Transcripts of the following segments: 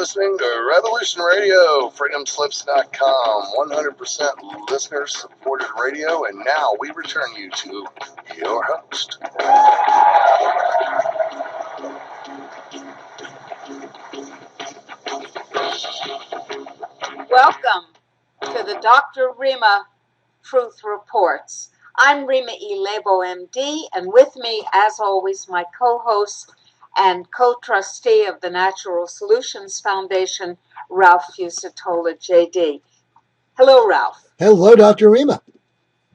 listening to Revolution Radio, freedomslips.com, 100% listener-supported radio, and now we return you to your host. Welcome to the Dr. Rima Truth Reports. I'm Rima E. Lebo, MD, and with me, as always, my co-host and co-trustee of the Natural Solutions Foundation, Ralph Fusatola, JD. Hello, Ralph. Hello, Dr. Rima.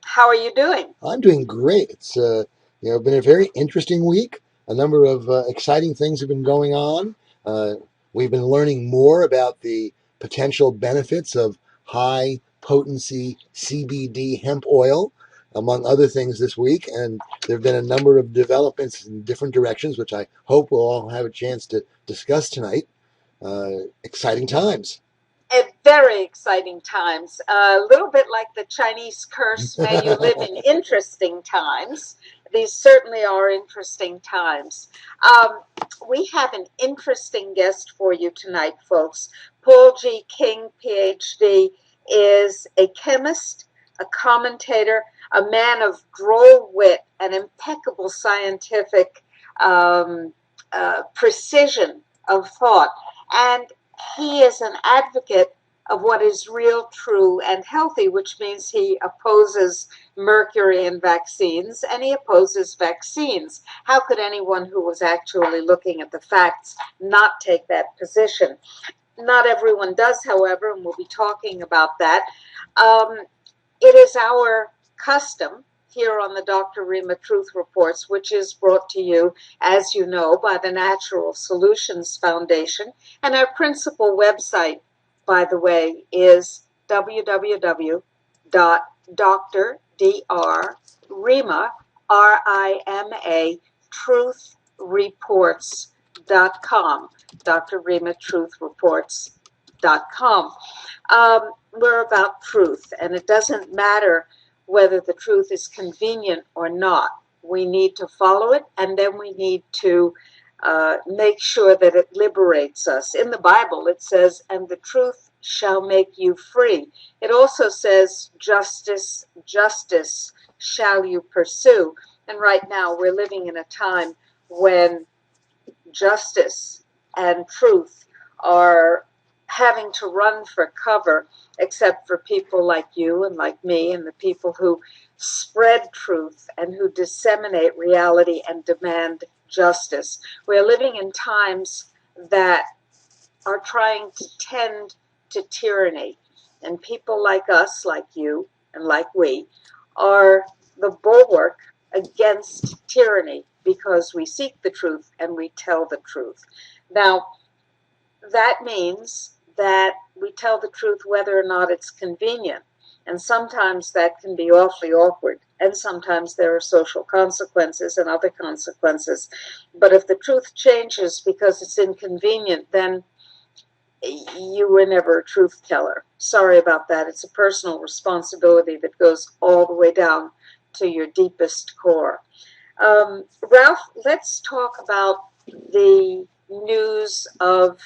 How are you doing? I'm doing great. It's been a very interesting week. A number of exciting things have been going on. We've been learning more about the potential benefits of high-potency CBD hemp oil, among other things this week, and there have been a number of developments in different directions, which I hope we'll all have a chance to discuss tonight. Exciting times. Very exciting times. A little bit like the Chinese curse, may you live in interesting times. These certainly are interesting times. We have an interesting guest for you tonight, folks. Paul G. King, PhD, is a chemist, a commentator, a man of droll wit and impeccable scientific precision of thought. And he is an advocate of what is real, true, and healthy, which means he opposes mercury in vaccines, and he opposes vaccines. How could anyone who was actually looking at the facts not take that position? Not everyone does, however, and we'll be talking about that. It is our custom here on the Dr. Rima Truth Reports, which is brought to you, as you know, by the Natural Solutions Foundation. And our principal website, by the way, is www.drrima, R-I-M-A, truthreports.com, drrimatruthreports.com. We're about truth, and it doesn't matter whether the truth is convenient or not. We need to follow it, and then we need to make sure that it liberates us. In the Bible, it says, and the truth shall make you free. It also says, justice, justice shall you pursue. And right now, we're living in a time when justice and truth are having to run for cover, except for people like you and like me and the people who spread truth and who disseminate reality and demand justice. We're living in times that are trying to tend to tyranny, and people like us, like you, and like we, are the bulwark against tyranny because we seek the truth and we tell the truth. Now, that means that we tell the truth whether or not it's convenient. And sometimes that can be awfully awkward. And sometimes there are social consequences and other consequences. But if the truth changes because it's inconvenient, then you were never a truth teller. Sorry about that. It's a personal responsibility that goes all the way down to your deepest core. Ralph, let's talk about the news of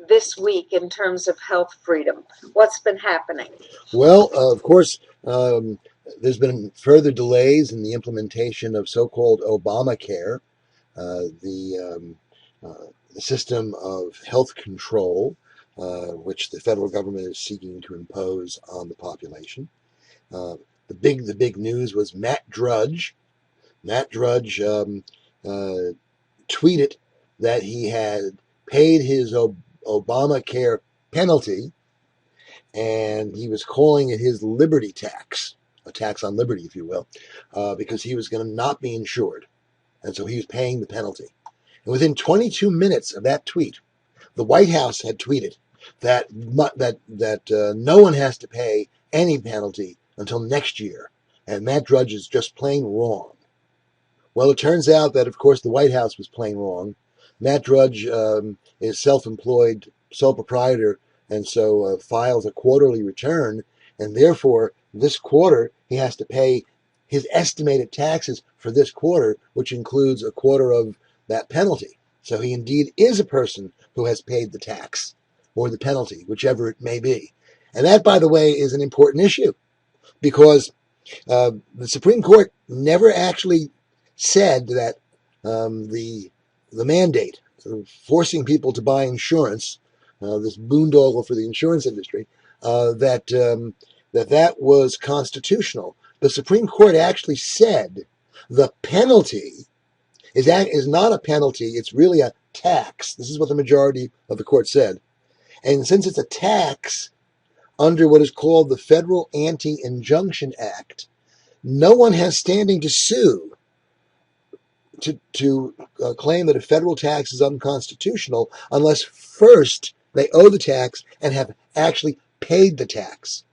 this week in terms of health freedom. What's been happening? Well, of course, there's been further delays in the implementation of so-called Obamacare, the system of health control, which the federal government is seeking to impose on the population. The big news was Matt Drudge. Matt Drudge tweeted that he had paid his Obamacare penalty, and he was calling it his liberty tax, a tax on liberty, if you will, because he was going to not be insured, and so he was paying the penalty. And within 22 minutes of that tweet, the White House had tweeted that no one has to pay any penalty until next year, and Matt Drudge is just plain wrong. Well, it turns out that, of course, the White House was plain wrong. Matt Drudge is self-employed, sole proprietor, and so files a quarterly return, and therefore this quarter he has to pay his estimated taxes for this quarter, which includes a quarter of that penalty. So he indeed is a person who has paid the tax. or the penalty, whichever it may be. And that, by the way, is an important issue because the Supreme Court never actually said that the mandate of forcing people to buy insurance, this boondoggle for the insurance industry, that was constitutional. The Supreme Court actually said the penalty is not a penalty; it's really a tax. This is what the majority of the court said. And since it's a tax under what is called the Federal Anti-Injunction Act, no one has standing to sue to claim that a federal tax is unconstitutional unless first they owe the tax and have actually paid the tax.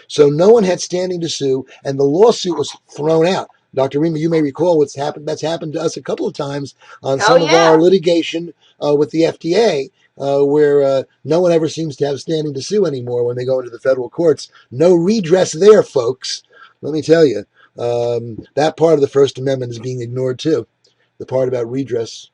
So no one had standing to sue, and the lawsuit was thrown out. Dr. Rima, you may recall what's happened. That's happened to us a couple of times on some of our litigation with the FDA, where no one ever seems to have standing to sue anymore when they go into the federal courts. No redress there, folks. Let me tell you, that part of the First Amendment is being ignored too. The part about redress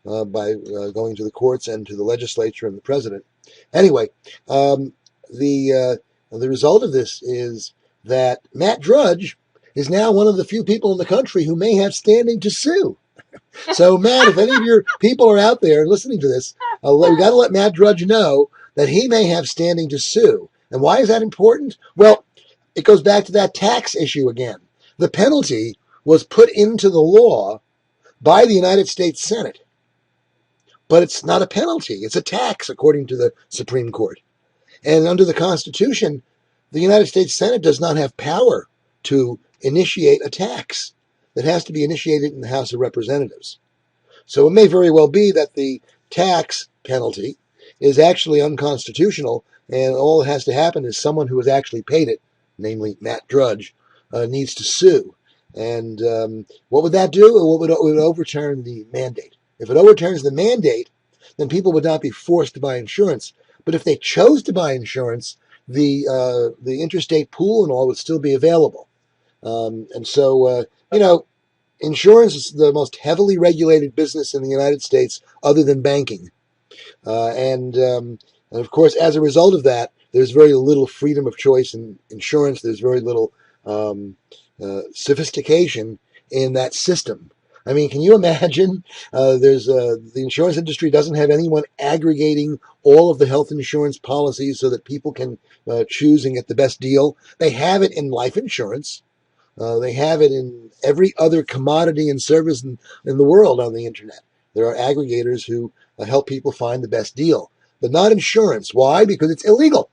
by going to the courts and to the legislature and the president. Anyway, the result of this is that Matt Drudge is now one of the few people in the country who may have standing to sue. So, Matt, if any of your people are out there listening to this, we got to let Matt Drudge know that he may have standing to sue. And why is that important? Well, it goes back to that tax issue again. The penalty was put into the law by the United States Senate. But it's not a penalty. It's a tax, according to the Supreme Court. And under the Constitution, the United States Senate does not have power to initiate a tax. It has to be initiated in the House of Representatives. So it may very well be that the tax penalty is actually unconstitutional, and all that has to happen is someone who has actually paid it, namely Matt Drudge, needs to sue. And what would that do? It would overturn the mandate. If it overturns the mandate, then people would not be forced to buy insurance. But if they chose to buy insurance, the interstate pool and all would still be available. And so, insurance is the most heavily regulated business in the United States other than banking. And of course, as a result of that, there's very little freedom of choice in insurance. There's very little sophistication in that system. I mean, can you imagine? The insurance industry doesn't have anyone aggregating all of the health insurance policies so that people can choose and get the best deal. They have it in life insurance. They have it in every other commodity and service in the world on the internet. There are aggregators who help people find the best deal, but not insurance. Why? Because it's illegal.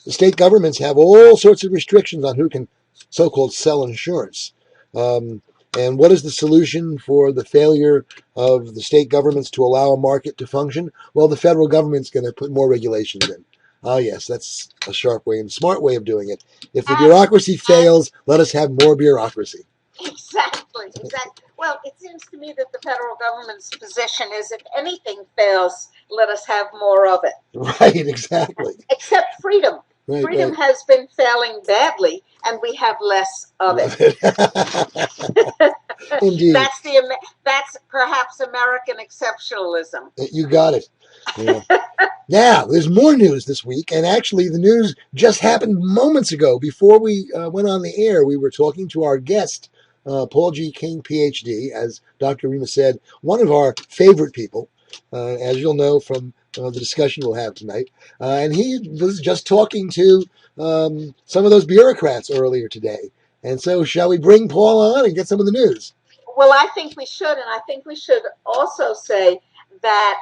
The state governments have all sorts of restrictions on who can so-called sell insurance. And what is the solution for the failure of the state governments to allow a market to function? Well, the federal government's going to put more regulations in. Ah, yes, that's a sharp way and smart way of doing it. If the bureaucracy fails, let us have more bureaucracy. Exactly. Well, it seems to me that the federal government's position is if anything fails, let us have more of it. Right, exactly. Except freedom. Right, freedom right. has been failing badly, and we have less of it. Indeed. That's perhaps American exceptionalism. You got it. Yeah. Now, there's more news this week, and actually the news just happened moments ago. Before we went on the air, we were talking to our guest, Paul G. King, Ph.D., as Dr. Rima said, one of our favorite people, as you'll know from the discussion we'll have tonight. And he was just talking to some of those bureaucrats earlier today. And so shall we bring Paul on and get some of the news? Well, I think we should, and I think we should also say that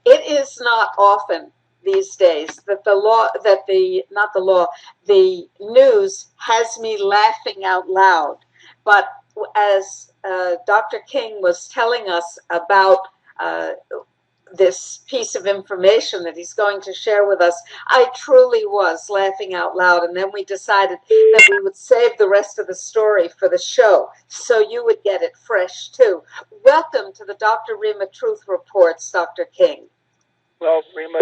it is not often these days that the news has me laughing out loud. But as Dr. King was telling us about this piece of information that he's going to share with us, I truly was laughing out loud. And then we decided that we would save the rest of the story for the show, so you would get it fresh too. Welcome to the Dr. Rima Truth Reports, Dr. King. Well, Rima,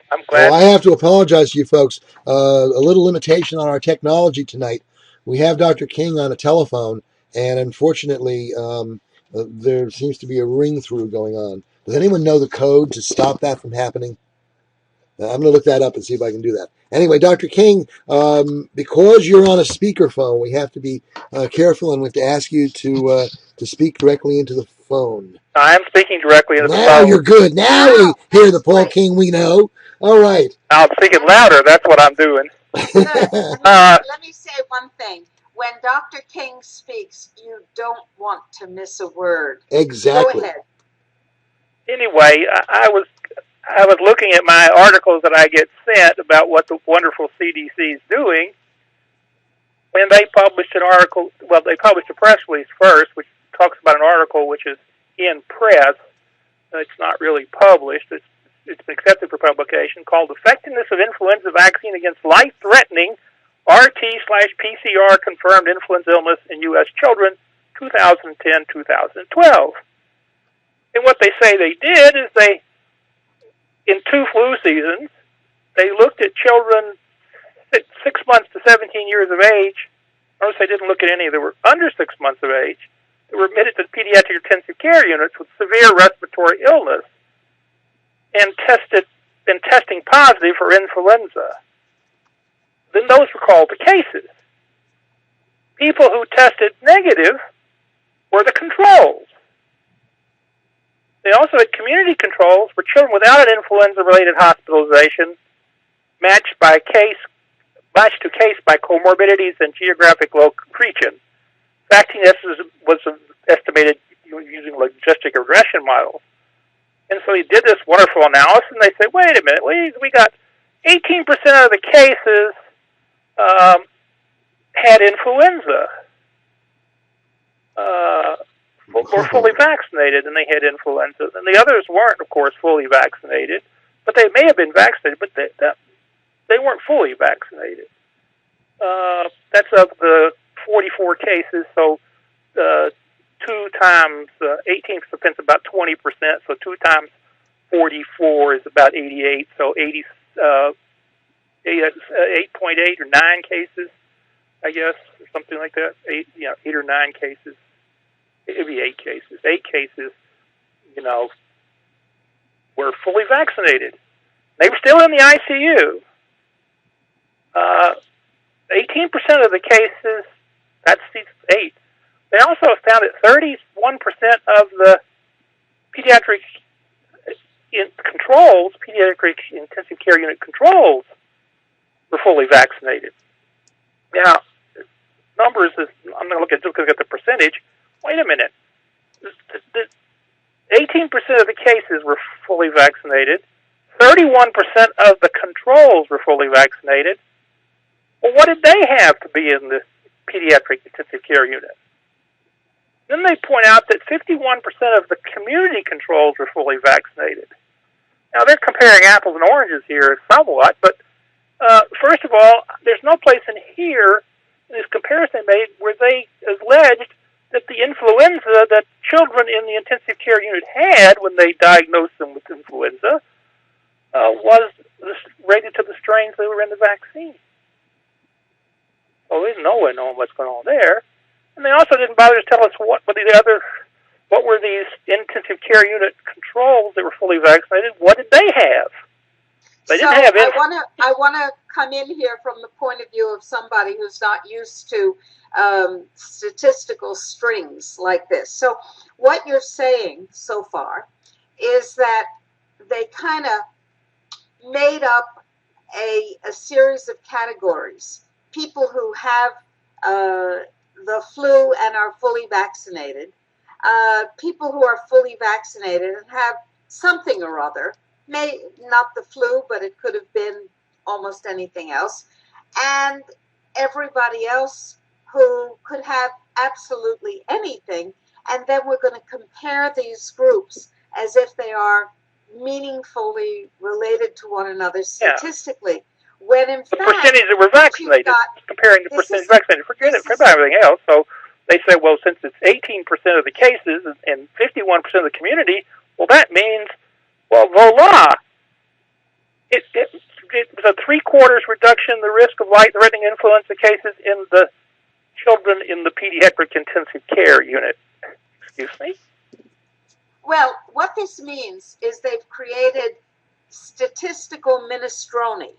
I'm glad. Well, I have to apologize to you folks. A little limitation on our technology tonight. We have Dr. King on a telephone, and unfortunately, there seems to be a ring through going on. Does anyone know the code to stop that from happening? I'm going to look that up and see if I can do that. Anyway, Dr. King, because you're on a speakerphone, we have to be careful, and we have to ask you to speak directly into the phone. I'm speaking directly into the phone. Now you're good. Now we hear the Paul King we know. All right. I'll speak it louder. That's what I'm doing. Let me say one thing. When Dr. King speaks, you don't want to miss a word. Exactly. Go ahead. Anyway, I was looking at my articles that I get sent about what the wonderful CDC is doing, and they published an article. Well, they published a press release first, which talks about an article which is in press. It's not really published. It's been accepted for publication, called "Effectiveness of Influenza Vaccine Against Life-Threatening RT/PCR Confirmed Influenza Illness in U.S. Children, 2010-2012." And what they say they did is in 2 flu seasons, they looked at children 6 months to 17 years of age. Notice they didn't look at any that were under 6 months of age. They were admitted to pediatric intensive care units with severe respiratory illness and testing positive for influenza. Then those were called the cases. People who tested negative were the controls. They also had community controls for children without an influenza-related hospitalization, matched to case by comorbidities and geographic region. Vaccine was estimated using logistic regression models. And so he did this wonderful analysis, and they said, wait a minute, we got 18% of the cases had influenza. Were fully vaccinated, and they had influenza. And the others weren't, of course, fully vaccinated, but they may have been vaccinated, but they weren't fully vaccinated. That's of the 44 cases, so 2 times 18 represents about 20%, so 2 times 44 is about 88, so 8.8 or 9 cases, I guess, or something like that. 8 or 9 cases. It'd be 8 cases. 8 cases, were fully vaccinated. They were still in the ICU. 18% of the cases, that's 8. They also found that 31% of the pediatric pediatric intensive care unit controls, were fully vaccinated. Now, numbers is, I'm going to look at the percentage. Wait a minute. 18% of the cases were fully vaccinated. 31% of the controls were fully vaccinated. Well, what did they have to be in this pediatric intensive care unit? Then they point out that 51% of the community controls were fully vaccinated. Now, they're comparing apples and oranges here somewhat, but first of all, there's no place in here, in this comparison they made, where they alleged that the influenza that children in the intensive care unit had when they diagnosed them with influenza was related to the strains that were in the vaccine. So there's no way knowing what's going on there. And they also didn't bother to tell us what were these intensive care unit controls that were fully vaccinated. What did they have? They didn't have I want to come in here from the point of view of somebody who's not used to statistical strings like this. So what you're saying so far is that they kind of made up a series of categories. People who have the flu and are fully vaccinated, people who are fully vaccinated and have something or other, not the flu, but it could have been almost anything else, and everybody else who could have absolutely anything, and then we're going to compare these groups as if they are meaningfully related to one another statistically. When in the fact, percentage that were vaccinated, comparing the percentage vaccinated, forget everything else. So they say, well, since it's 18% of the cases and 51% of the community, well, that means, well, voila, it was a 3/4 reduction in the risk of life-threatening influenza cases in the children in the pediatric intensive care unit. Excuse me? Well, what this means is they've created statistical minestrone,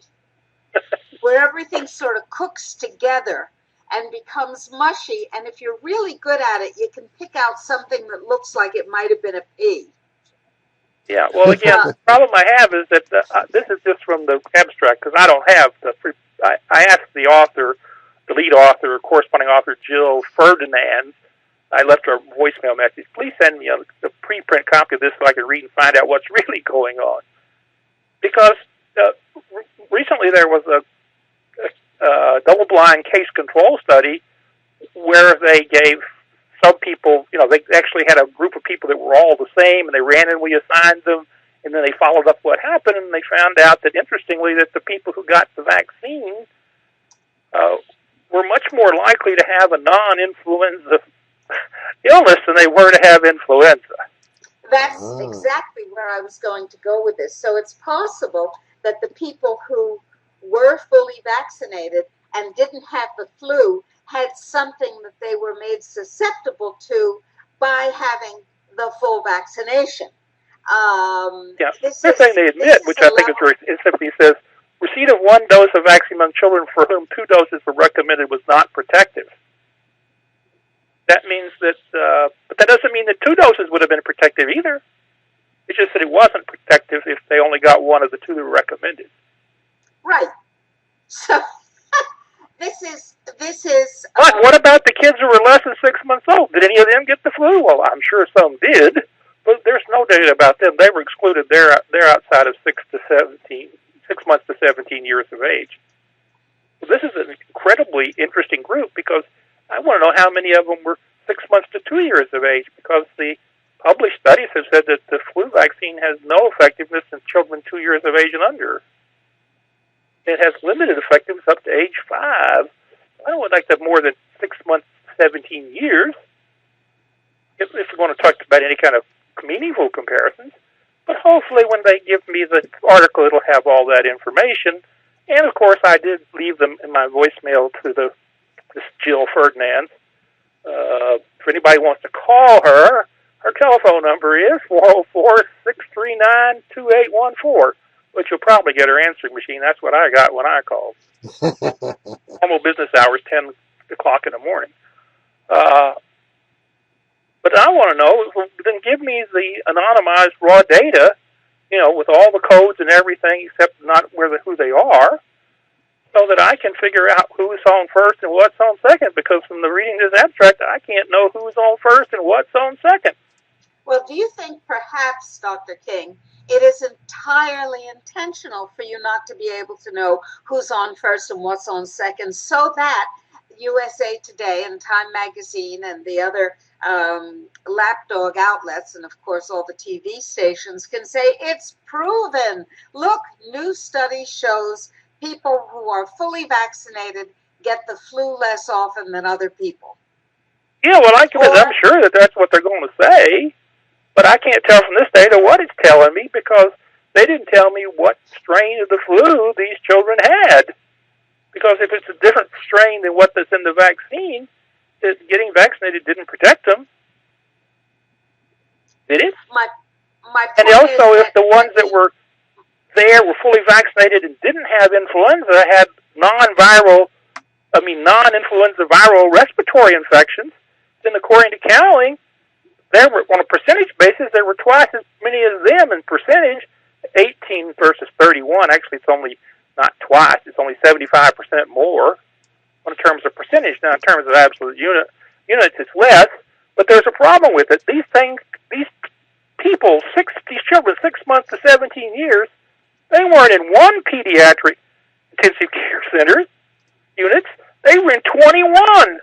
where everything sort of cooks together and becomes mushy. And if you're really good at it, you can pick out something that looks like it might have been a pea. Yeah, well, again, the problem I have is that this is just from the abstract, because I don't have the free. I asked the author, the lead author, corresponding author, Jill Ferdinand. I left her a voicemail message. Please send me a preprint copy of this so I can read and find out what's really going on. Because recently there was a double-blind case control study where they gave some people, they actually had a group of people that were all the same, and they randomly assigned them, and then they followed up what happened, and they found out that, interestingly, that the people who got the vaccine were much more likely to have a non-influenza illness than they were to have influenza. That's exactly where I was going to go with this. So it's possible that the people who were fully vaccinated and didn't have the flu had something that they were made susceptible to by having the full vaccination. Yeah, the thing they admit, which I think is very, it simply says, receipt of one dose of vaccine among children for whom 2 doses were recommended was not protective. That means that, but that doesn't mean that 2 doses would have been protective either. It's just that it wasn't protective if they only got one of the 2 that were recommended. Right. So this is. But what about the kids who were less than 6 months old? Did any of them get the flu? Well, I'm sure some did, but there's no data about them. They were excluded. They're outside of 6 months to 17 years of age. So this is an incredibly interesting group because I want to know how many of them were 6 months to 2 years of age, because the published studies have said that the flu vaccine has no effectiveness in children 2 years of age and under. It has limited effectiveness up to age 5. I would like to have more than 6 months, 17 years, if we're going to talk about any kind of meaningful comparisons. But hopefully when they give me the article, it'll have all that information. And, of course, I did leave them in my voicemail to this Jill Ferdinand. If anybody wants to call her, her telephone number is 404-639-2814, which will probably get her answering machine. That's what I got when I called. Normal business hours, 10 o'clock in the morning. But I want to know, then give me the anonymized raw data, with all the codes and everything except not who they are, so that I can figure out who's on first and what's on second, because from the reading this abstract, I can't know who's on first and what's on second. Well, do you think perhaps, Dr. King, it is entirely intentional for you not to be able to know who's on first and what's on second, so that USA Today and Time Magazine and the other lapdog outlets, and of course all the TV stations, can say it's proven? Look, new study shows people who are fully vaccinated get the flu less often than other people. Yeah, well, I'm sure that that's what they're going to say, but I can't tell from this data what it's telling me, because they didn't tell me what strain of the flu these children had. Because if it's a different strain than what that's in the vaccine, getting vaccinated didn't protect them. Did it? My and also, if the ones that were there were fully vaccinated and didn't have influenza, had non-influenza viral respiratory infections, then according to Cowling, there were, on a percentage basis, there were twice as many of them in percentage, 18 versus 31. Actually, it's only not twice. It's only 75% more in terms of percentage. Now, in terms of absolute units, it's less. But there's a problem with it. These people, these children, 6 months to 17 years, they weren't in one pediatric intensive care center units. They were in 21.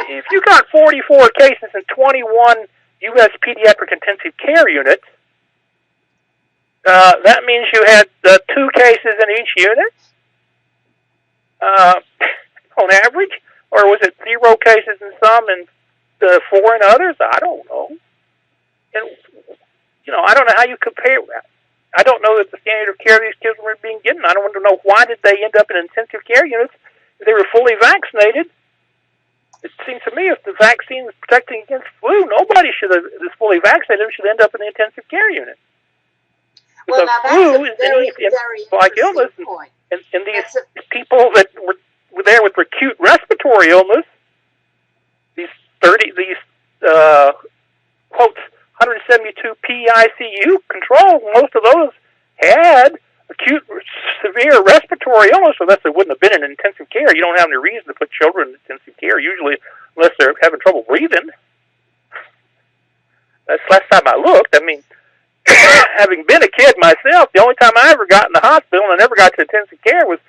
If you got 44 cases in 21 U.S. pediatric intensive care units, that means you had 2 cases in each unit, on average, or was it 0 cases in some and 4 in others? I don't know. And I don't know how you compare that. I don't know that the standard of care these kids were being given. I don't want to know why did they end up in intensive care units if they were fully vaccinated. It seems to me if the vaccine is protecting against flu, nobody that's fully vaccinated should end up in the intensive care unit. Well, now that's flu a very, very like illness, point. And these people that were there with acute respiratory illness, these quotes 172 PICU control, most of those had acute severe respiratory illness, unless they wouldn't have been in intensive care. You don't have any reason to put children in intensive care, usually, unless they're having trouble breathing. That's the last time I looked. I mean, having been a kid myself, the only time I ever got in the hospital and I never got to intensive care was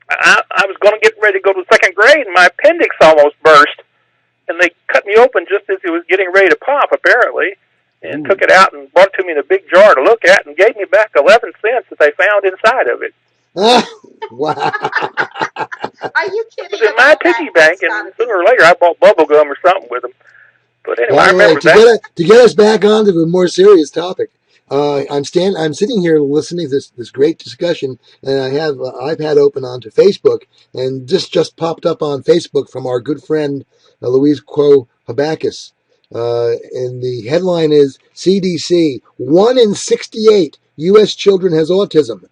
I was going to get ready to go to second grade, and my appendix almost burst. And they cut me open just as it was getting ready to pop, apparently, and took it out and brought it to me in a big jar to look at and gave me back 11 cents that they found inside of it. Wow. Are you kidding? It was in my piggy bank, and sooner or later I bought bubble gum or something with them. But anyway, I remember that. To get us back onto a more serious topic, I'm sitting here listening to this great discussion, and I have iPad open onto Facebook, and this just popped up on Facebook from our good friend Louise Quo Habakis. And the headline is CDC: 1 in 68 U.S. children has autism.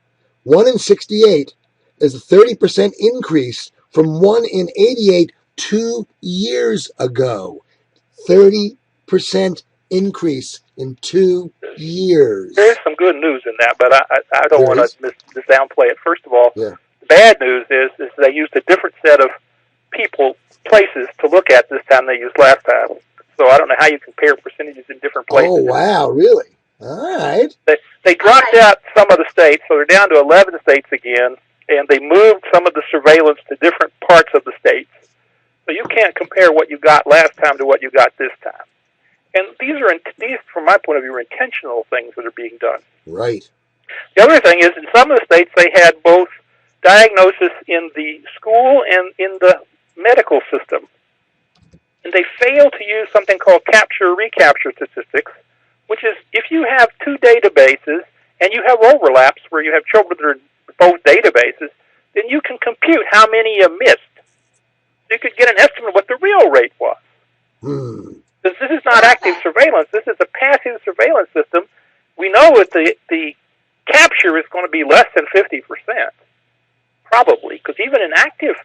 1 in 68 is a 30% increase from 1 in 88 2 years ago. 30% increase in 2 years. There's some good news in that, but I don't want to downplay it. First of all, the bad news is they used a different set of places to look at this time they used last time. So I don't know how you compare percentages in different places. Oh, wow, really? All right. They dropped out some of the states, so they're down to 11 states again, and they moved some of the surveillance to different parts of the states. So you can't compare what you got last time to what you got this time. And these, from my point of view, are intentional things that are being done. Right. The other thing is, in some of the states, they had both diagnosis in the school and in the medical system. And they failed to use something called capture-recapture statistics, which is if you have two databases and you have overlaps where you have children that are in both databases, then you can compute how many you missed. You could get an estimate of what the real rate was. This is not active surveillance. This is a passive surveillance system. We know that the capture is going to be less than 50%, probably, because even in active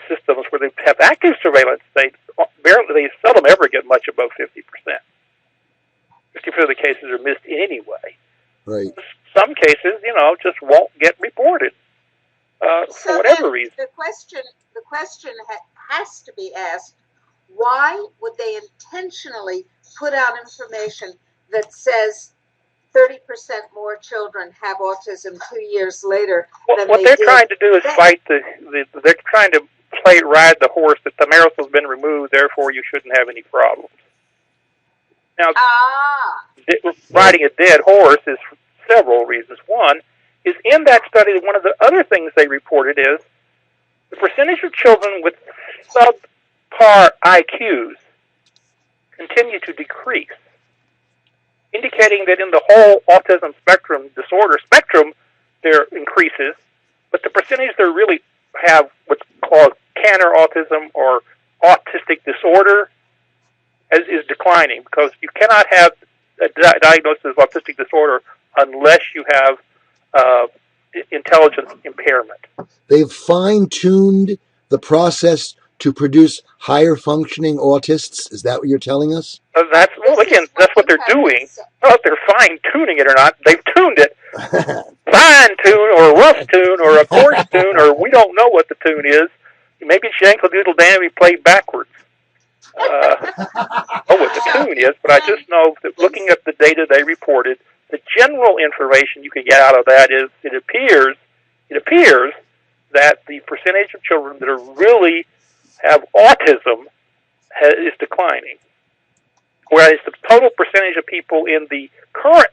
systems where they have active surveillance, they seldom ever get much above 50%. 50% of the cases are missed anyway. Right. Some cases, just won't get reported for whatever reason. The question has to be asked: why would they intentionally put out information that says 30% more children have autism 2 years later? What they're trying to do is fight they're trying to ride the horse that the Marisol's been removed, therefore you shouldn't have any problems. Now, riding a dead horse is for several reasons. One is in that study, one of the other things they reported is the percentage of children with subpar IQs continue to decrease, indicating that in the whole autism disorder spectrum, there increases, but the percentage that really have what's called Canner autism or autistic disorder is declining, because you cannot have a diagnosis of autistic disorder unless you have intelligence impairment. They've fine-tuned the process to produce higher functioning autists. Is that what you're telling us? That's what they're doing. Well, if they're fine-tuning it or not, they've tuned it. Fine-tune or rough-tune or a coarse tune, or we don't know what the tune is. Maybe Shankle Doodle Dandy played backwards. What the tune is, but I just know that looking at the data they reported, the general information you can get out of that is it appears that the percentage of children that are really have autism is declining, whereas the total percentage of people in the current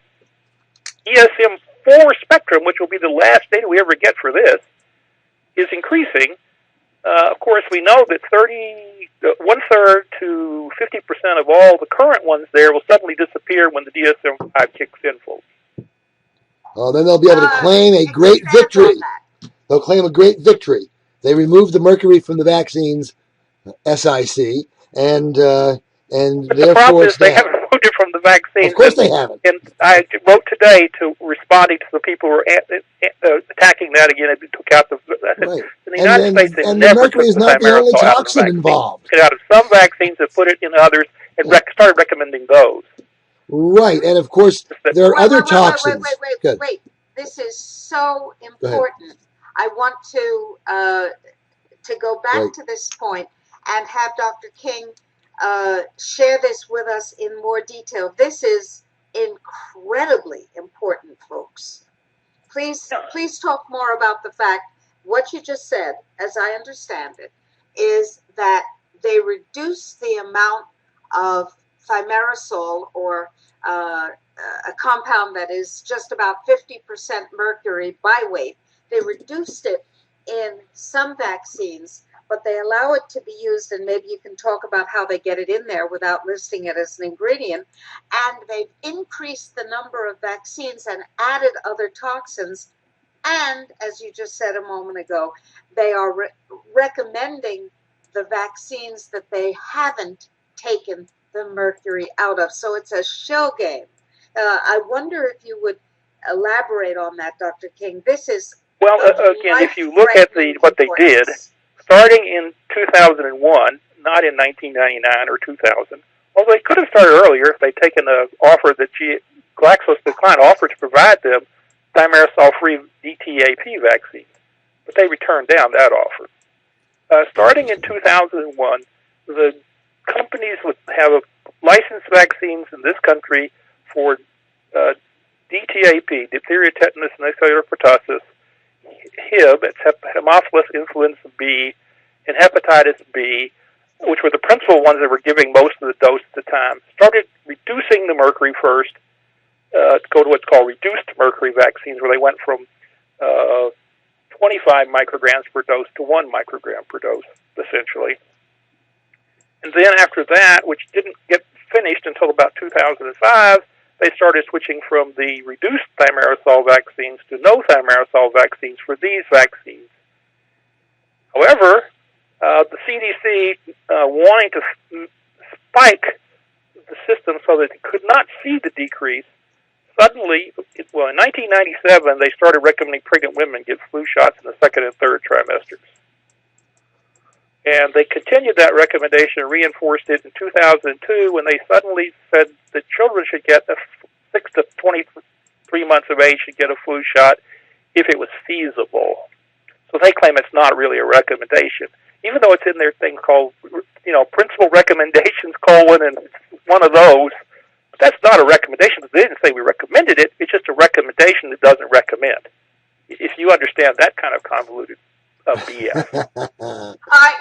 ESM4 spectrum, which will be the last data we ever get for this, is increasing. Of course, we know that 1/3 to 50% of all the current ones there will suddenly disappear when the DSM-5 kicks in full. Oh, then they'll be able to claim a great victory. They'll claim a great victory. They removed the mercury from the vaccines, SIC, and But the therefore problem is it's they down. haven't moved it from the Of vaccines. course they haven't. And I wrote today to responding to the people who were attacking that again. It took out the. I said, Right. in the United States, they And the never mercury took is the not the only thimerosal out of the toxin vaccine. involved. Took it out of some vaccines and put it in others, and started recommending those. Right. And of course, there are other toxins. Good. Wait. This is so Go ahead. important. I want to go back Right. to this point and have Dr. King share this with us in more detail. This is incredibly important, folks. Please talk more about the fact what you just said, as I understand it, is that they reduce the amount of thimerosal, or a compound that is just about 50% mercury by weight. They reduced it in some vaccines, but they allow it to be used, and maybe you can talk about how they get it in there without listing it as an ingredient. And they've increased the number of vaccines and added other toxins. And as you just said a moment ago, they are recommending the vaccines that they haven't taken the mercury out of. So it's a shell game. I wonder if you would elaborate on that, Dr. King. This is well, again, if you look at what they did, starting in 2001, not in 1999 or 2000, well, they could have started earlier if they'd taken the offer that GlaxoSmithKline offered to provide them thimerosal-free DTaP vaccine, but they returned down that offer. Starting in 2001, the companies would have licensed vaccines in this country for DTaP, diphtheria, tetanus, and cellular pertussis, Hib, it's Haemophilus influenza B, and hepatitis B, which were the principal ones that were giving most of the dose at the time, started reducing the mercury first, to go to what's called reduced mercury vaccines, where they went from 25 micrograms per dose to 1 microgram per dose, essentially. And then after that, which didn't get finished until about 2005, they started switching from the reduced thimerosal vaccines to no thimerosal vaccines for these vaccines. However, the CDC, wanting to spike the system so that it could not see the decrease, suddenly, in 1997, they started recommending pregnant women get flu shots in the second and third trimesters. And they continued that recommendation and reinforced it in 2002 when they suddenly said that children should get 6 to 23 months of age should get a flu shot if it was feasible. So they claim it's not really a recommendation, even though it's in their thing called, principal recommendations, and it's one of those. But that's not a recommendation. They didn't say we recommended it. It's just a recommendation that doesn't recommend. If you understand that kind of convoluted BS.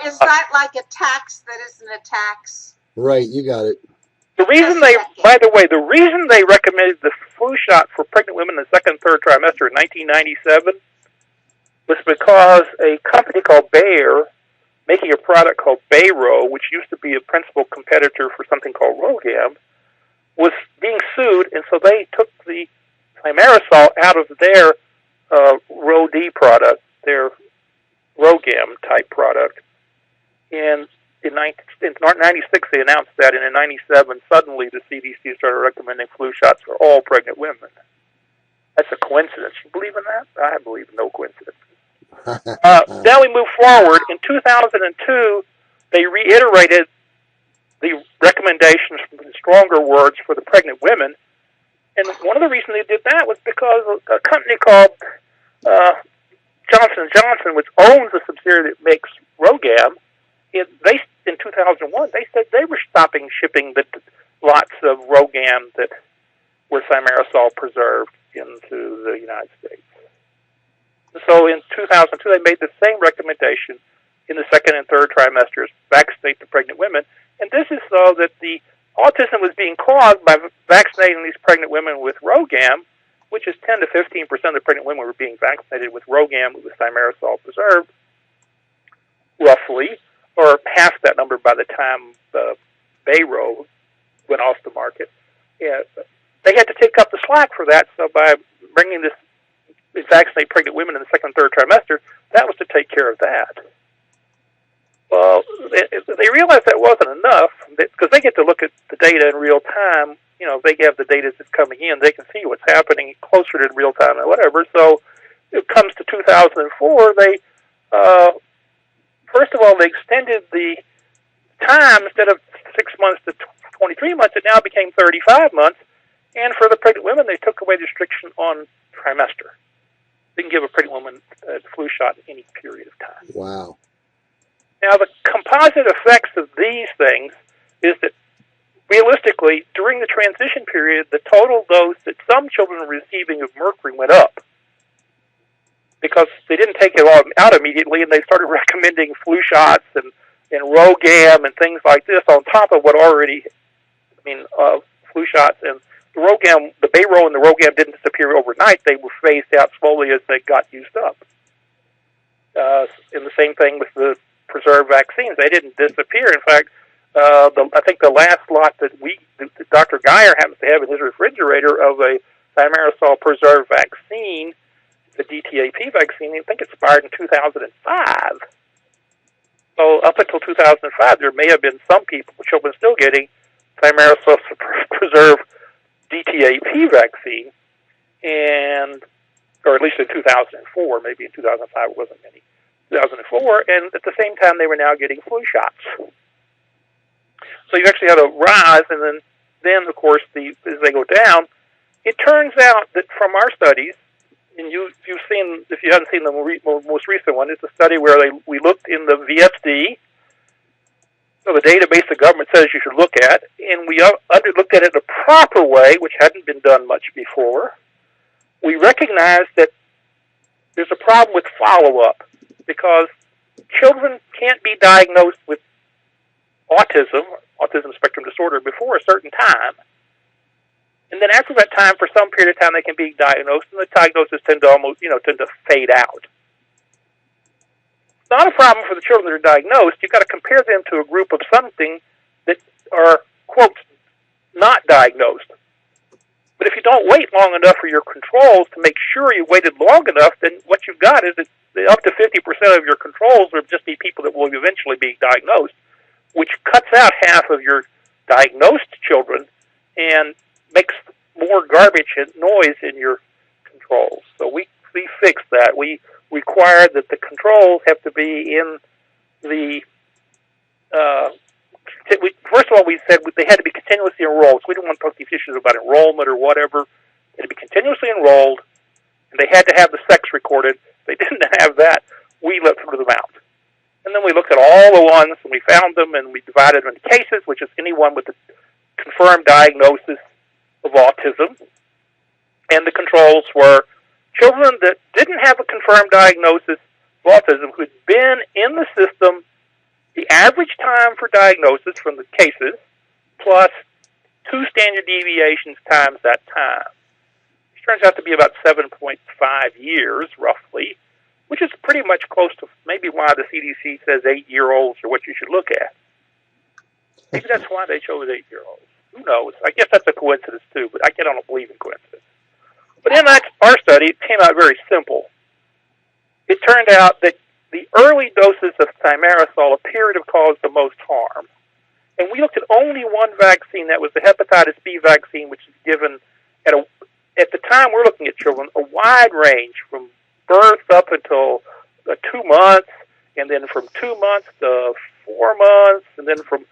Is that like a tax that isn't a tax? Right, you got it. The reason the reason they recommended the flu shot for pregnant women in the second and third trimester in 1997 was because a company called Bayer, making a product called Bayro, which used to be a principal competitor for something called Rogam, was being sued, and so they took the thimerosal out of their Ro-D product, their Rogam type product. And in 96, they announced that, and in 97, suddenly the CDC started recommending flu shots for all pregnant women. That's a coincidence. You believe in that? I believe no coincidence. Now we move forward. In 2002, they reiterated the recommendations from stronger words for the pregnant women. And one of the reasons they did that was because a company called Johnson & Johnson, which owns a subsidiary that makes Rogam, in 2001, they said they were stopping shipping the lots of Rogam that were thimerosal preserved into the United States. So in 2002, they made the same recommendation in the second and third trimesters, vaccinate the pregnant women. And this is so that the autism was being caused by vaccinating these pregnant women with Rogam, which is 10 to 15% of the pregnant women were being vaccinated with Rogam with thimerosal preserved, roughly, or half that number by the time Bayro went off the market. Yeah, they had to take up the slack for that, so by bringing this vaccinate pregnant women in the second and third trimester, that was to take care of that. Well, they realized that wasn't enough because they get to look at the data in real time. You know, they have the data that's coming in. They can see what's happening closer to real time and whatever. So it comes to 2004. They first of all they extended the time instead of 6 months to 23 months. It now became 35 months. And for the pregnant women, they took away the restriction on trimester. They can give a pregnant woman a flu shot in any period of time. Wow. Now, the composite effects of these things is that, realistically, during the transition period, the total dose that some children were receiving of mercury went up because they didn't take it all out immediately, and they started recommending flu shots and Rogam and things like this on top of what already, flu shots and the Rogam, the Bayro and the Rogam didn't disappear overnight. They were phased out slowly as they got used up. And the same thing with the preserved vaccines. They didn't disappear. In fact, I think the last lot that Dr. Geyer happens to have in his refrigerator of a thimerosal preserved vaccine, the DTaP vaccine, I think it expired in 2005. So up until 2005, there may have been some children still getting thimerosal preserved DTaP vaccine, or at least in 2004, maybe in 2005 it wasn't many. 2004, and at the same time they were now getting flu shots. So you actually had a rise, and then of course, as they go down, it turns out that from our studies, and if you haven't seen the most recent one, it's a study where we looked in the VSD, so the database the government says you should look at, and we looked at it in a proper way, which hadn't been done much before. We recognized that there's a problem with follow-up because children can't be diagnosed with autism spectrum disorder before a certain time. And then after that time, for some period of time, they can be diagnosed, and the diagnoses tend to fade out. It's not a problem for the children that are diagnosed. You've got to compare them to a group of something that are, quote, not diagnosed. But if you don't wait long enough for your controls to make sure you waited long enough, then what you've got is that up to 50% of your controls will just be people that will eventually be diagnosed, which cuts out half of your diagnosed children and makes more garbage and noise in your controls. So we fixed that. We required that the controls have to be in the first of all, we said they had to be continuously enrolled. So we didn't want to talk these issues about enrollment or whatever. They had to be continuously enrolled, and they had to have the sex recorded. If they didn't have that, we let them out. And then we looked at all the ones, and we found them, and we divided them into cases, which is anyone with a confirmed diagnosis of autism. And the controls were children that didn't have a confirmed diagnosis of autism who had been in the system the average time for diagnosis from the cases plus 2 standard deviations times that time, which turns out to be about 7.5 years, roughly, which is pretty much close to maybe why the CDC says 8-year-olds are what you should look at. Maybe that's why they chose 8-year-olds. Who knows? I guess that's a coincidence, too, but I don't believe in coincidence. But in our study, it came out very simple. It turned out that the early doses of thimerosal appear to have caused the most harm. And we looked at only one vaccine, that was the hepatitis B vaccine, which is given at the time we're looking at children, a wide range from birth up until 2 months, and then from 2 months to 4 months, and then from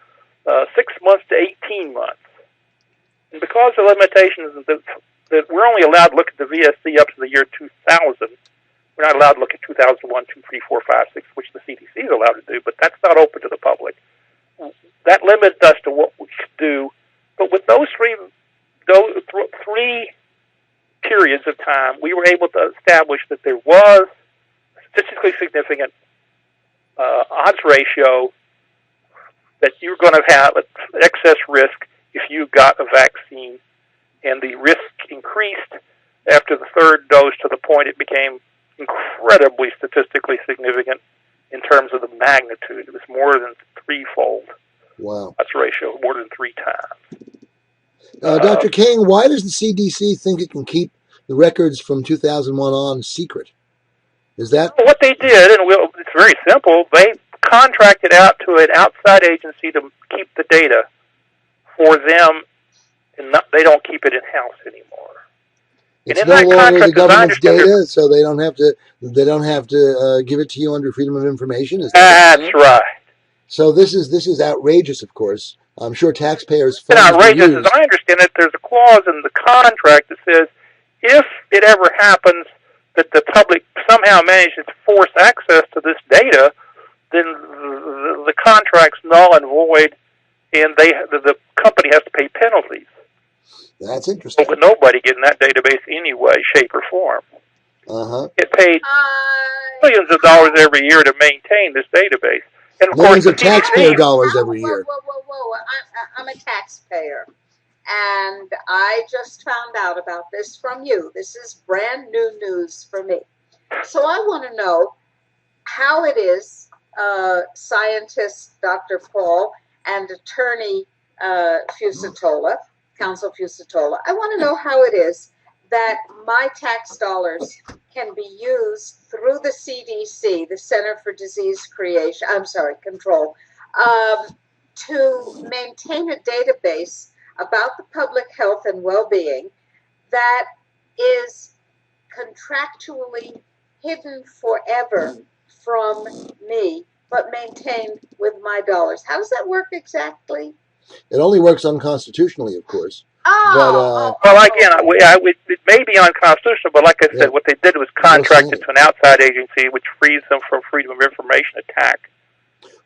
6 months to 18 months. And because of the limitations that we're only allowed to look at the VSC up to the year 2000, we're not allowed to look at 2001, 2, 3, 4, 5, 6, which the CDC is allowed to do, but that's not open to the public. That limits us to what we should do. But with those three periods of time, we were able to establish that there was statistically significant odds ratio that you're going to have excess risk if you got a vaccine, and the risk increased after the third dose to the point it became incredibly statistically significant in terms of the magnitude. It was more than threefold. Wow. That's a ratio of more than 3 times. Dr. King, why does the CDC think it can keep the records from 2001 on secret? Is that... What they did, and it's very simple, they contracted out to an outside agency to keep the data for them, and they don't keep it in-house anymore. It's and in no that longer contract, the government's as I understand data, so they don't have to. They don't have to give it to you under Freedom of Information. Is that that's right. So this is outrageous. Of course, I'm sure taxpayers' And funds were outrageous, as used. I understand it, there's a clause in the contract that says if it ever happens that the public somehow manages to force access to this data, then the contract's null and void, and the company has to pay penalties. That's interesting. But nobody getting that database any way, shape, or form. It paid millions of dollars every year to maintain this database. And of Millions course, of taxpayer dollars every year. Whoa. I'm a taxpayer. And I just found out about this from you. This is brand new news for me. So I want to know how it is, scientist Dr. Paul and attorney Fusatola, Counsel Fusatola, I want to know how it is that my tax dollars can be used through the CDC, the Center for Disease Control, to maintain a database about the public health and well-being that is contractually hidden forever from me, but maintained with my dollars. How does that work exactly? It only works unconstitutionally, of course. Well, again, it may be unconstitutional, but like I said, what they did was contracted to an outside agency, which frees them from freedom of information attack.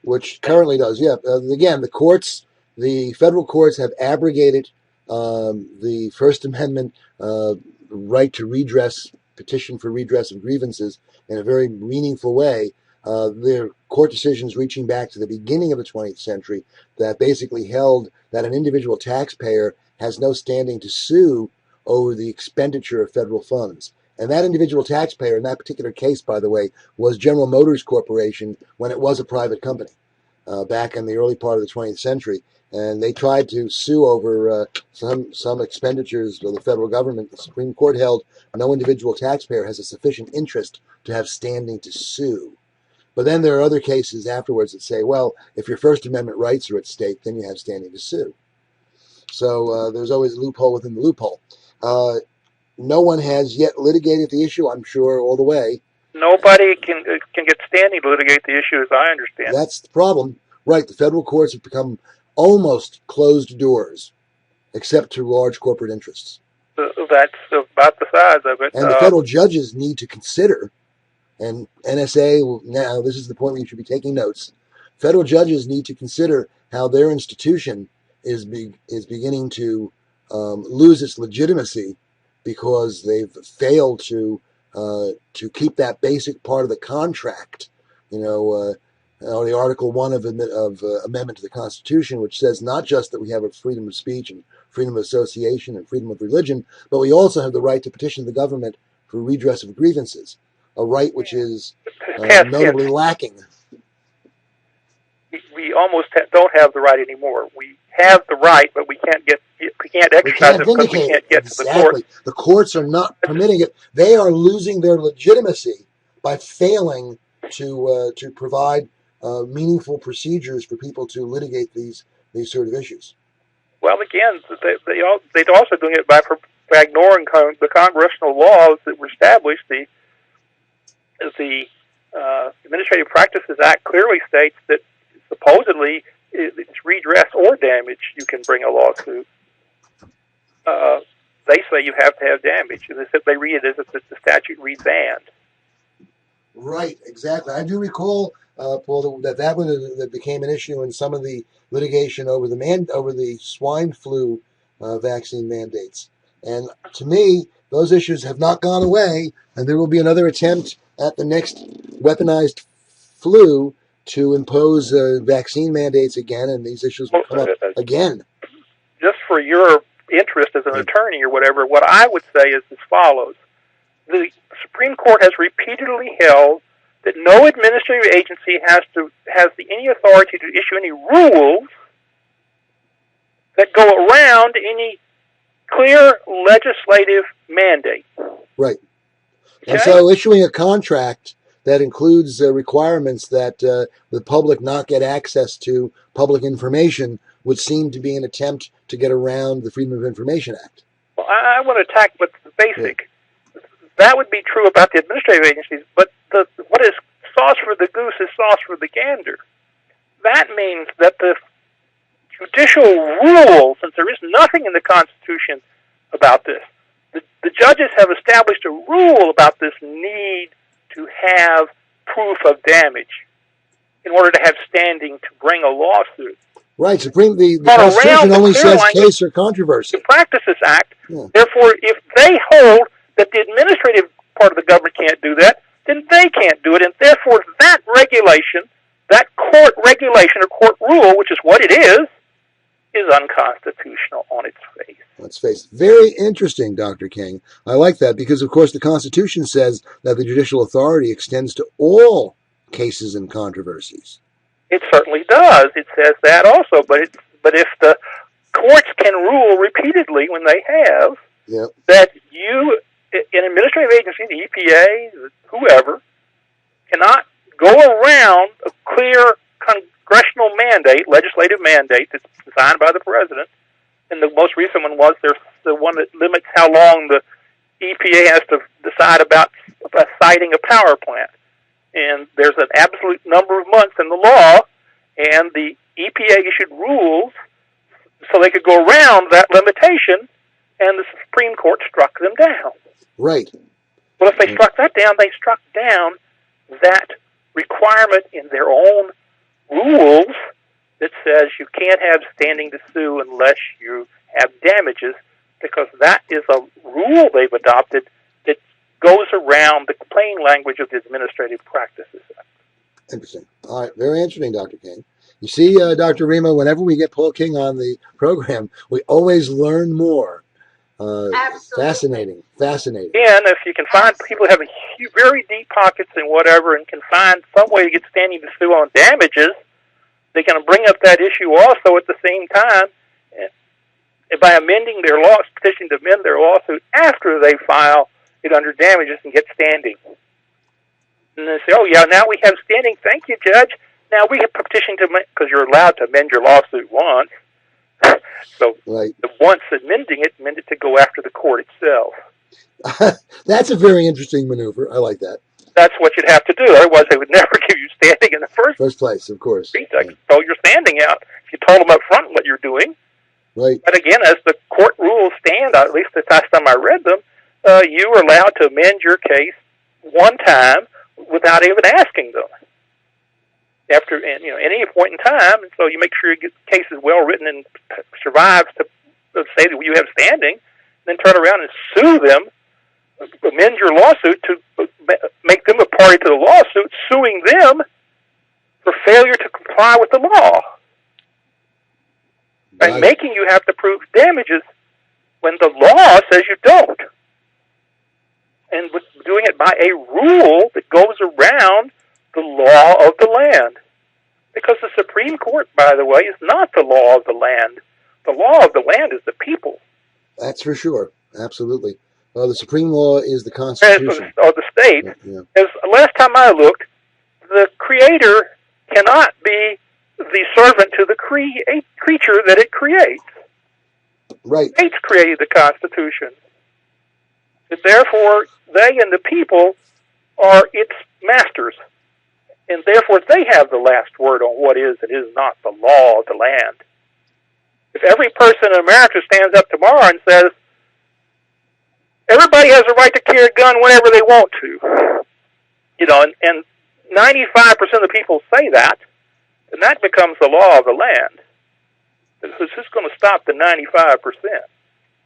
Which currently does, again, the federal courts have abrogated the First Amendment right to petition for redress of grievances in a very meaningful way. There are court decisions reaching back to the beginning of the 20th century that basically held that an individual taxpayer has no standing to sue over the expenditure of federal funds. And that individual taxpayer in that particular case, by the way, was General Motors Corporation when it was a private company back in the early part of the 20th century. And they tried to sue over some expenditures of the federal government. The Supreme Court held no individual taxpayer has a sufficient interest to have standing to sue. But then there are other cases afterwards that say, well, if your First Amendment rights are at stake, then you have standing to sue. So there's always a loophole within the loophole. No one has yet litigated the issue, I'm sure, all the way. Nobody can get standing to litigate the issue, as I understand. That's the problem. Right, the federal courts have become almost closed doors, except to large corporate interests. That's about the size of it. And the federal judges need to consider, and NSA, now this is the point where you should be taking notes, federal judges need to consider how their institution is beginning to lose its legitimacy because they've failed to keep that basic part of the contract, the Article 1 of Amendment to the Constitution, which says not just that we have a freedom of speech and freedom of association and freedom of religion, but we also have the right to petition the government for redress of grievances, a right which is notably lacking. We almost don't have the right anymore. We have the right, but we can't exercise it because we can't get to the court. The courts are not permitting it. They are losing their legitimacy by failing to provide meaningful procedures for people to litigate these sort of issues. Well, again, they're also doing it by ignoring the congressional laws that were established. The Administrative Practices Act clearly states that supposedly it's redress or damage you can bring a lawsuit. They say you have to have damage. They read it as if the statute reads and. Right, exactly. I do recall, Paul, that became an issue in some of the litigation over the swine flu vaccine mandates. And to me, those issues have not gone away, and there will be another attempt at the next weaponized flu to impose vaccine mandates again, and these issues will come up again. Just for your interest as an attorney or whatever, what I would say is as follows. The Supreme Court has repeatedly held that no administrative agency has any authority to issue any rules that go around any clear legislative mandate. Right. Okay? And so issuing a contract that includes requirements that the public not get access to public information would seem to be an attempt to get around the Freedom of Information Act. Well, I want to attack what's basic. Yeah. That would be true about the administrative agencies, but what is sauce for the goose is sauce for the gander. That means that the judicial rule, since there is nothing in the Constitution about this, the judges have established a rule about this need to have proof of damage in order to have standing to bring a lawsuit. Right. The Constitution only says case or controversy. The Practices Act. Yeah. Therefore, if they hold that the administrative part of the government can't do that, then they can't do it. And therefore, that regulation, that court regulation or court rule, which is what it is unconstitutional on its face. On its face. Very interesting, Dr. King. I like that because, of course, the Constitution says that the judicial authority extends to all cases and controversies. It certainly does. It says that also. But if the courts can rule repeatedly when they have, yep, that you, an administrative agency, the EPA, whoever, cannot go around a clear congressional mandate, legislative mandate that's signed by the president, and the most recent one was there's the one that limits how long the EPA has to decide about siting a power plant. And there's an absolute number of months in the law, and the EPA issued rules so they could go around that limitation, and the Supreme Court struck them down. Right. Well, if they struck that down, they struck down that requirement in their own rules that says you can't have standing to sue unless you have damages, because that is a rule they've adopted that goes around the plain language of the Administrative Practices Act. Interesting. All right. Very interesting, Dr. King. You see, Dr. Rima, whenever we get Paul King on the program, we always learn more. Absolutely. Fascinating. And if you can find people who have very deep pockets and whatever and can find some way to get standing to sue on damages, they can bring up that issue also at the same time by amending their petition to amend their lawsuit after they file it under damages and get standing. And they say, oh, yeah, now we have standing. Thank you, Judge. Now we have petitioned to, because you're allowed to amend your lawsuit once. So right. The once amending it meant it to go after the court itself. That's a very interesting maneuver. I like that. That's what you'd have to do. Otherwise, they would never give you standing in the first place, of course. So you're standing out if you told them up front what you're doing. Right. But again, as the court rules stand, at least the last time I read them, you were allowed to amend your case one time without even asking them. After any point in time, and so you make sure your case is well written and survives to say that you have standing, then turn around and sue them, amend your lawsuit to make them a party to the lawsuit, suing them for failure to comply with the law. By making you have to prove damages when the law says you don't. And doing it by a rule that goes around the law of the land. Because the Supreme Court, by the way, is not the law of the land. The law of the land is the people. That's for sure. Absolutely. The supreme law is the Constitution. Of the state. Yeah. As last time I looked, the Creator cannot be the servant to the creature that it creates. Right. The states created the Constitution. And therefore, they and the people are its masters. And therefore, they have the last word on what is and is not the law of the land. If every person in America stands up tomorrow and says, everybody has a right to carry a gun whenever they want to, and 95% of the people say that, then that becomes the law of the land. Who's going to stop the 95%?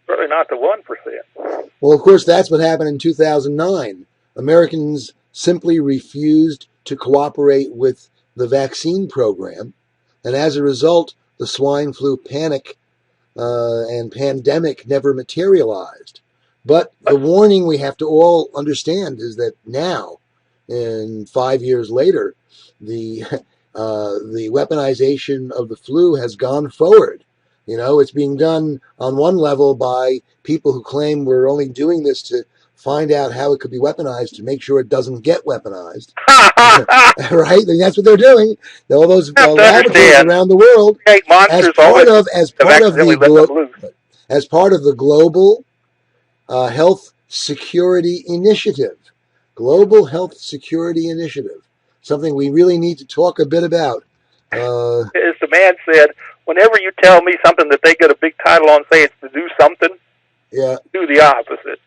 Certainly not the 1%. Well, of course, that's what happened in 2009. Americans simply refused to cooperate with the vaccine program, and as a result, the swine flu panic and pandemic never materialized. But the warning we have to all understand is that now, and 5 years later, the weaponization of the flu has gone forward. It's being done on one level by people who claim we're only doing this to find out how it could be weaponized to make sure it doesn't get weaponized. Right? And that's what they're doing. All those have to laboratories understand, around the world, create as monsters part always of have accidentally let them loose. as part of the global health security initiative. Global Health Security Initiative. Something we really need to talk a bit about. As the man said, whenever you tell me something that they get a big title on, say it's to do something, Yeah. do the opposite.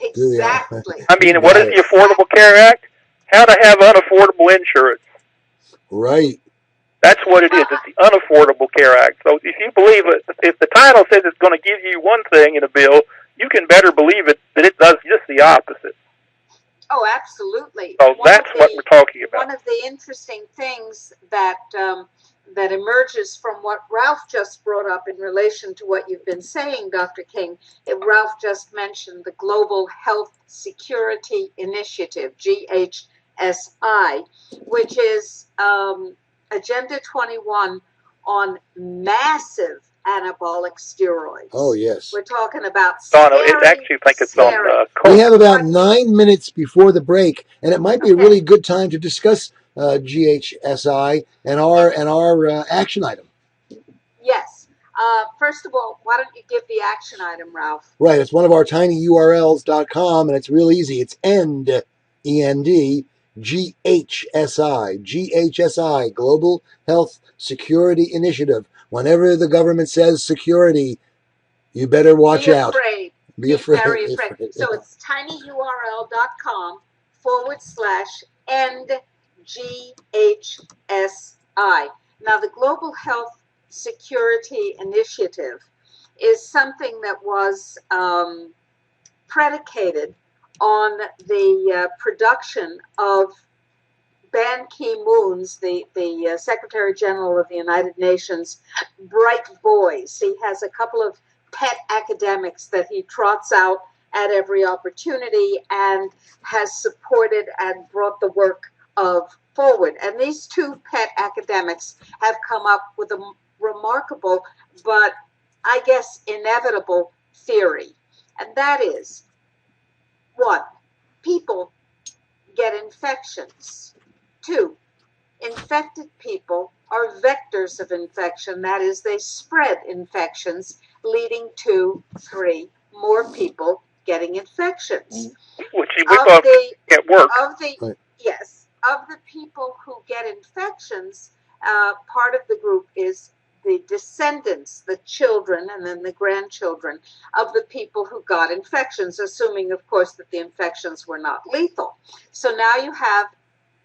Exactly. I mean, what is the Affordable Care Act? How to have unaffordable insurance. Right. That's what it is. It's the Unaffordable Care Act. So if you believe it, if the title says it's going to give you one thing in a bill, you can better believe it that it does just the opposite. Oh, absolutely. So that's what we're talking about. One of the interesting things that that emerges from what Ralph just brought up in relation to what you've been saying, Dr. King, Ralph just mentioned the Global Health Security Initiative, GHSI, which is Agenda 21 on massive anabolic steroids. Oh, yes. We're talking about I actually think it's on Coke. We have about 9 minutes before the break, and it might be a really good time to discuss GHSI and our action item. Yes. First of all, why don't you give the action item, Ralph? Right. It's one of our tinyurls.com, and it's real easy. It's END, E-N-D, GHSI, GHSI, Global Health Security Initiative. Whenever the government says security, you better watch out. Be afraid. Very afraid. So it's tinyurl.com/end GHSI. Now, the Global Health Security Initiative is something that was predicated on the production of Ban Ki-moon's, the Secretary General of the United Nations, bright boys. He has a couple of pet academics that he trots out at every opportunity and has supported and brought the work of forward. And these two pet academics have come up with a remarkable, but I guess inevitable theory. And that is, 1, people get infections. 2, infected people are vectors of infection. That is, they spread infections, leading to 3, more people getting infections. Which we thought can't work. Yes, of the people who get infections, part of the group is the descendants, the children, and then the grandchildren of the people who got infections, assuming, of course, that the infections were not lethal. So now you have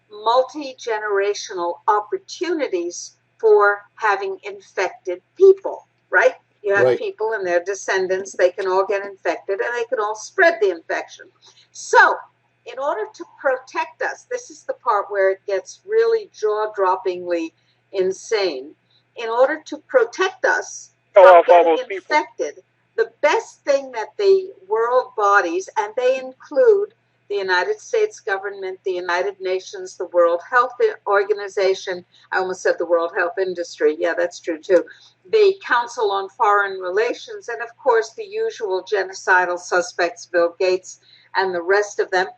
multi-generational opportunities for having infected people, right? You have people and their descendants, they can all get infected and they can all spread the infection. So, in order to protect us, this is the part where it gets really jaw-droppingly insane. In order to protect us from getting infected, the best thing that the world bodies, and they include the United States government, the United Nations, the World Health Organization, I almost said the World Health Industry, yeah, that's true too, the Council on Foreign Relations, and of course the usual genocidal suspects, Bill Gates and the rest of them,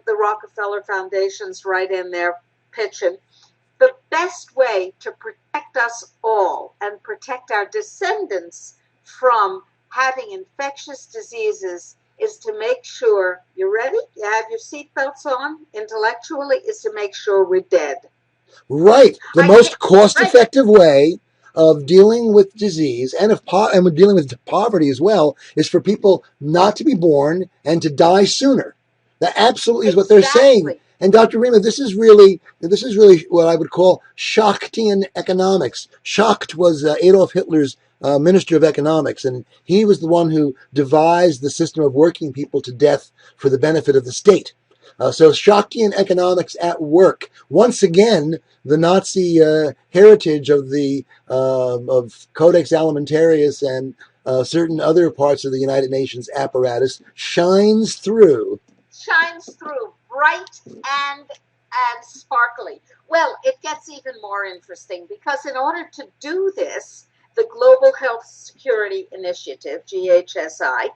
the Rockefeller Foundation's right in there pitching. The best way to protect us all and protect our descendants from having infectious diseases is to make sure, you ready? You have your seatbelts on intellectually, is to make sure we're dead. Right. The most cost-effective way of dealing with disease and with dealing with poverty as well is for people not to be born and to die sooner. That absolutely is what they're saying. And Dr. Rima, this is really what I would call Schachtian economics. Schacht was Adolf Hitler's Minister of Economics, and he was the one who devised the system of working people to death for the benefit of the state. So Schachtian economics at work. Once again, the Nazi heritage of the of Codex Alimentarius and certain other parts of the United Nations apparatus shines through. Shines through, bright and sparkly. Well, it gets even more interesting because in order to do this, the Global Health Security Initiative, GHSI,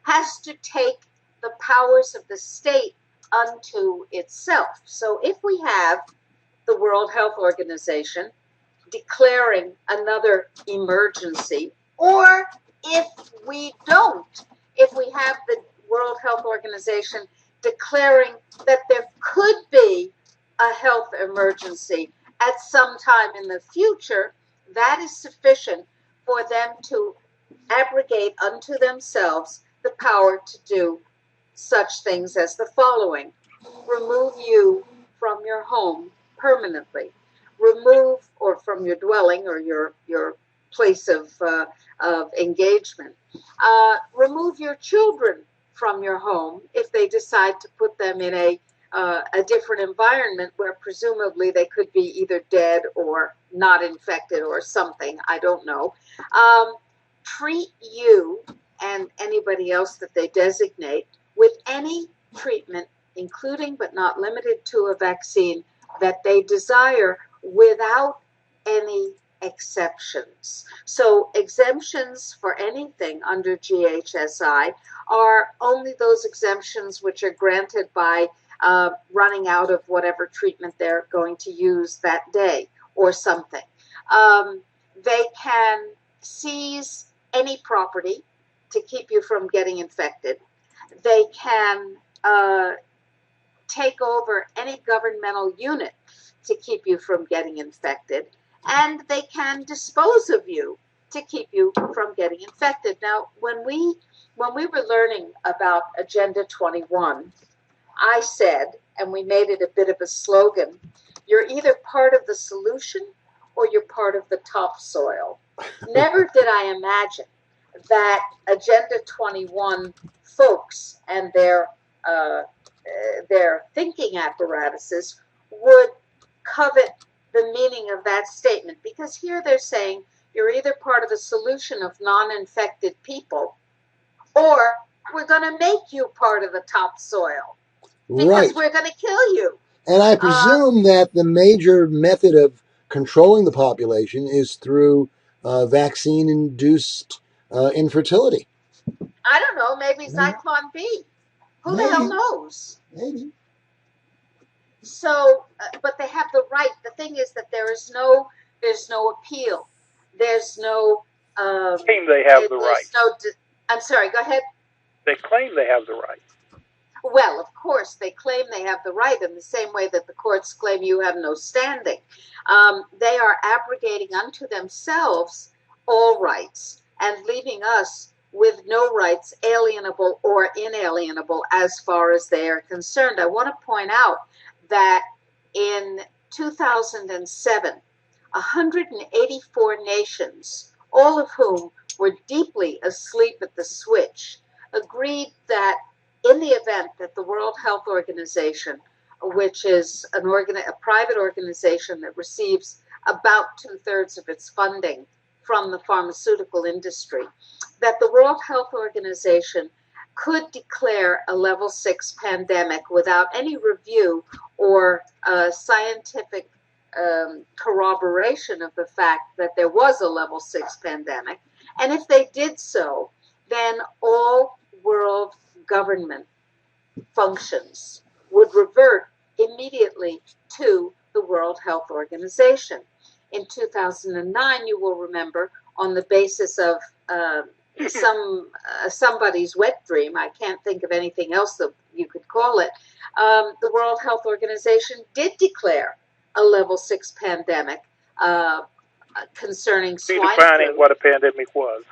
has to take the powers of the state unto itself. So if we have the World Health Organization declaring another emergency, or if we don't, if we have the World Health Organization declaring that there could be a health emergency at some time in the future, that is sufficient for them to abrogate unto themselves the power to do such things as the following: remove you from your home permanently, remove, or from your dwelling or your place of engagement, remove your children from your home if they decide to put them in a different environment where presumably they could be either dead or not infected or something, I don't know. Treat you and anybody else that they designate with any treatment, including but not limited to a vaccine, that they desire without any exceptions. So exemptions for anything under GHSI are only those exemptions which are granted by running out of whatever treatment they're going to use that day or something. They can seize any property to keep you from getting infected. They can take over any governmental unit to keep you from getting infected, and they can dispose of you to keep you from getting infected. Now, when we were learning about Agenda 21, I said, and we made it a bit of a slogan, you're either part of the solution or you're part of the topsoil. Never did I imagine that Agenda 21 folks and their thinking apparatuses would covet the meaning of that statement, because here they're saying you're either part of the solution of non-infected people, or we're going to make you part of the topsoil because we're going to kill you. And I presume that the major method of controlling the population is through vaccine-induced infertility. I don't know, maybe Zyklon B. Who the hell knows? Maybe. So, but they have the right. The thing is that there's no appeal. There's no. Claim they have the right. I'm sorry. Go ahead. They claim they have the right. Well, of course, they claim they have the right in the same way that the courts claim you have no standing. They are abrogating unto themselves all rights and leaving us with no rights, alienable or inalienable, as far as they are concerned. I want to point out that in 2007, 184 nations, all of whom were deeply asleep at the switch, agreed that in the event that the World Health Organization, which is a private organization that receives about 2/3 of its funding from the pharmaceutical industry, that the World Health Organization could declare a level 6 pandemic without any review or scientific corroboration of the fact that there was a level 6 pandemic. And if they did so, then all world government functions would revert immediately to the World Health Organization. In 2009, you will remember, on the basis of somebody's wet dream, I can't think of anything else that you could call it, the World Health Organization did declare a level 6 pandemic concerning swine flu. Redefining what a pandemic was.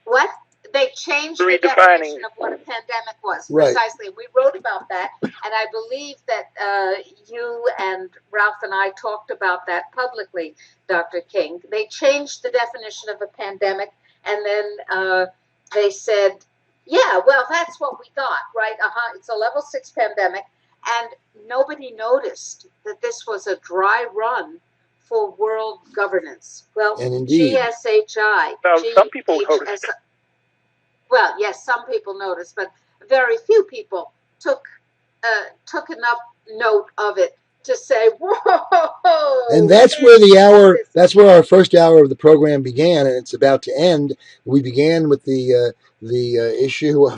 What? They changed the definition of what a pandemic was, precisely. We wrote about that, and I believe that you and Ralph and I talked about that publicly, Dr. King. They changed the definition of a pandemic, and then they said, yeah, well, that's what we got, right? It's a level 6 pandemic, and nobody noticed that this was a dry run for world governance. Well, and indeed. GSHI. Now, some people noticed. Well, yes, some people noticed, but very few people took enough note of it to say, whoa. And that's where our first hour of the program began, and it's about to end. We began with the issue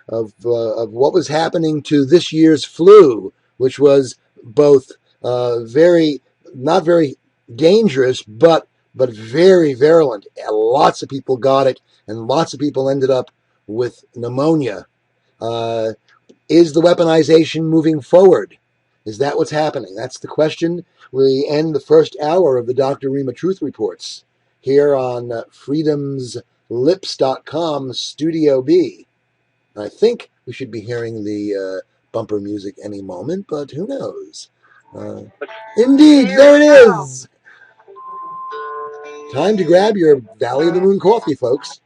of what was happening to this year's flu, which was both very not very dangerous, but very virulent. Lots of people got it, and lots of people ended up with pneumonia. Is the weaponization moving forward? Is that what's happening? That's the question. We end the first hour of the Dr. Rima Truth Reports here on freedomslips.com, Studio B. I think we should be hearing the bumper music any moment, but who knows? Indeed, there it is! Time to grab your Valley of the Moon coffee, folks.